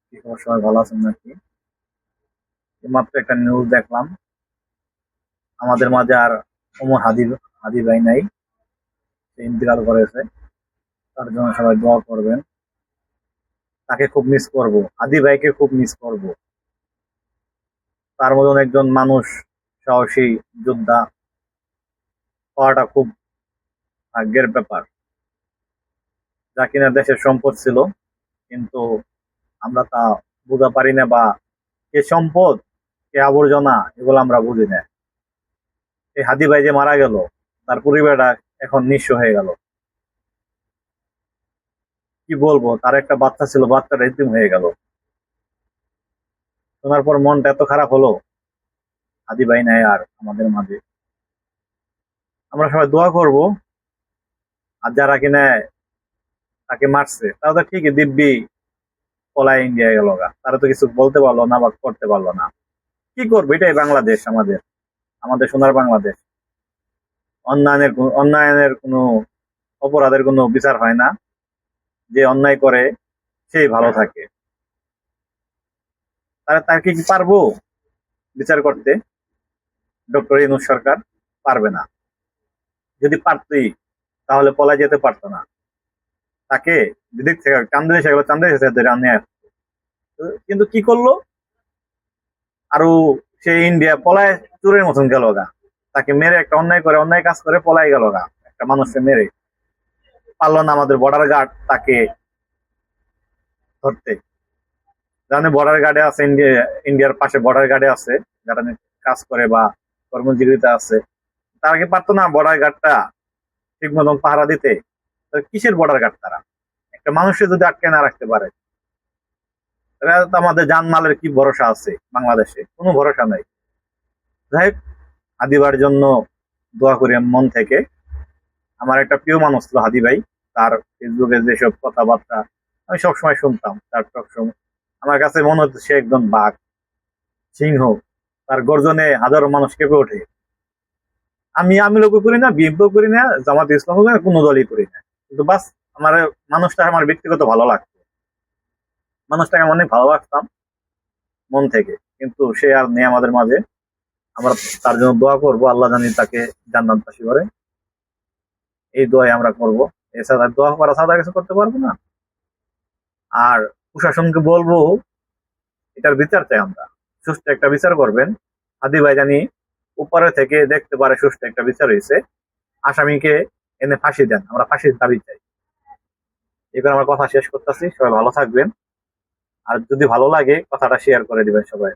কি খবর, সবাই ভালো আছেন নাকি? মাত্র একটা নিউজ দেখলাম, আমাদের মাঝে আর ওমর হাদি হাদি ভাই নাই। সে ইন্তেকাল করেছে। তার জন্য সবাই দোয়া করবেন। তাকে খুব মিস করব, হাদি ভাইকে খুব মিস করব। তার মতন একজন মানুষ, সাহসী যোদ্ধা পাওয়াটা খুব ভাগ্যের ব্যাপার। যা কিনা দেশের সম্পদ ছিল, কিন্তু আমরা তা বোঝা পারি না, বা কে সম্পদ কে আবর্জনা এগুলো আমরা বুঝি না। এই হাদি ভাই যে মারা গেল, তার পরিবারটা এখন নিঃস্ব হয়ে গেল। কি বলবো, তার একটা বাচ্চা ছিল, বাচ্চাটা এতিম হয়ে গেল। শোনার পর মনটা এত খারাপ হলো। হাদি ভাই নাই আর আমাদের মাঝে। আমরা সবাই দোয়া করব। আর যারা কিনা তাকে মারছে, তারা তো ঠিকই দিব্যি পলায় ইন্ডিয়া গেল গা, তারা তো কিছু বলতে পারলো না বা করতে পারলো না। কি করবো, এটাই বাংলাদেশ আমাদের, আমাদের সোনার বাংলাদেশ। অন্যায়ের কোনো, অপরাধের কোনো বিচার হয় না। যে অন্যায় করে সেই ভালো থাকে। তারা তাকে কি পারবো বিচার করতে? ডক্টর ইউনূস সরকার পারবে না। যদি পারতই তাহলে পলায় যেতে পারতো না। তাকে বিদেশ থেকে চান্দেশ থেকে ধরে আনে আসতো। কিন্তু কি করলো, আরো সে ইন্ডিয়া পলায় চোরের মতন গেল গা। তাকে মেরে, একটা অন্যায় করে, অন্যায় কাজ করে পলাই গেল গা, একটা মানুষকে মেরে। পারলো না আমাদের বর্ডার গার্ড তাকে ধরতে। জানে বর্ডার গার্ডে আছে, ইন্ডিয়ার পাশে বর্ডার গার্ডে আছে, যারা কাজ করে বা কর্মজীবিতা আছে। তারা কি পারতো না বর্ডার গার্ডটা ঠিক মতন পাহারা দিতে? কিসের বর্ডার গার্ড তারা? একটা মানুষের যদি আটকে না রাখতে পারে, তাহলে তো আমাদের জানমালের কি ভরসা আছে? বাংলাদেশে কোনো ভরসা নাই। যাই হোক, হাদিবার জন্য দোয়া করি আমি মন থেকে। আমার একটা প্রিয় মানুষ ছিল হাদি ভাই। তার ফেসবুকে যেসব কথাবার্তা আমি সবসময় শুনতাম, তার সবসময় আমার কাছে মনে হতো সে একজন বাঘ, সিংহ। তার গর্জনে হাজারো মানুষ কেঁপে ওঠে। আমি লোক করি না, বিএনপিও করি না, জামাত ইসলামও করি না, কোনো দলই করি না। কিন্তু বাস, আমার মানুষটা আমার ব্যক্তিগত ভালো লাগতো। মানুষটাকে আমি অনেক ভালোবাসতাম মন থেকে। কিন্তু সে আর নেই আমাদের মাঝে। আমরা তার জন্য দোয়া করবো, আল্লাহ জানি তাকে জান্নাতবাসী করে। এই দোয়াই আমরা করব। এছাড়া দোয়া করা ছাড়া কিছু করতে পারবো না। আর প্রশাসনকে বলবো, এটার বিচার চাই আমরা। সুষ্ঠু একটা বিচার করবেন। হাদি ভাই জানি উপরে থেকে দেখতে পারে সুষ্ঠু একটা বিচার হয়েছে। আসামিকে এনে ফাঁসি দেন, আমরা ফাঁসির দাবি চাই। এবার আমার কথা শেষ করতেছি, সবাই ভালো থাকবেন। আর যদি ভালো লাগে কথাটা শেয়ার করে দিবেন সবাই।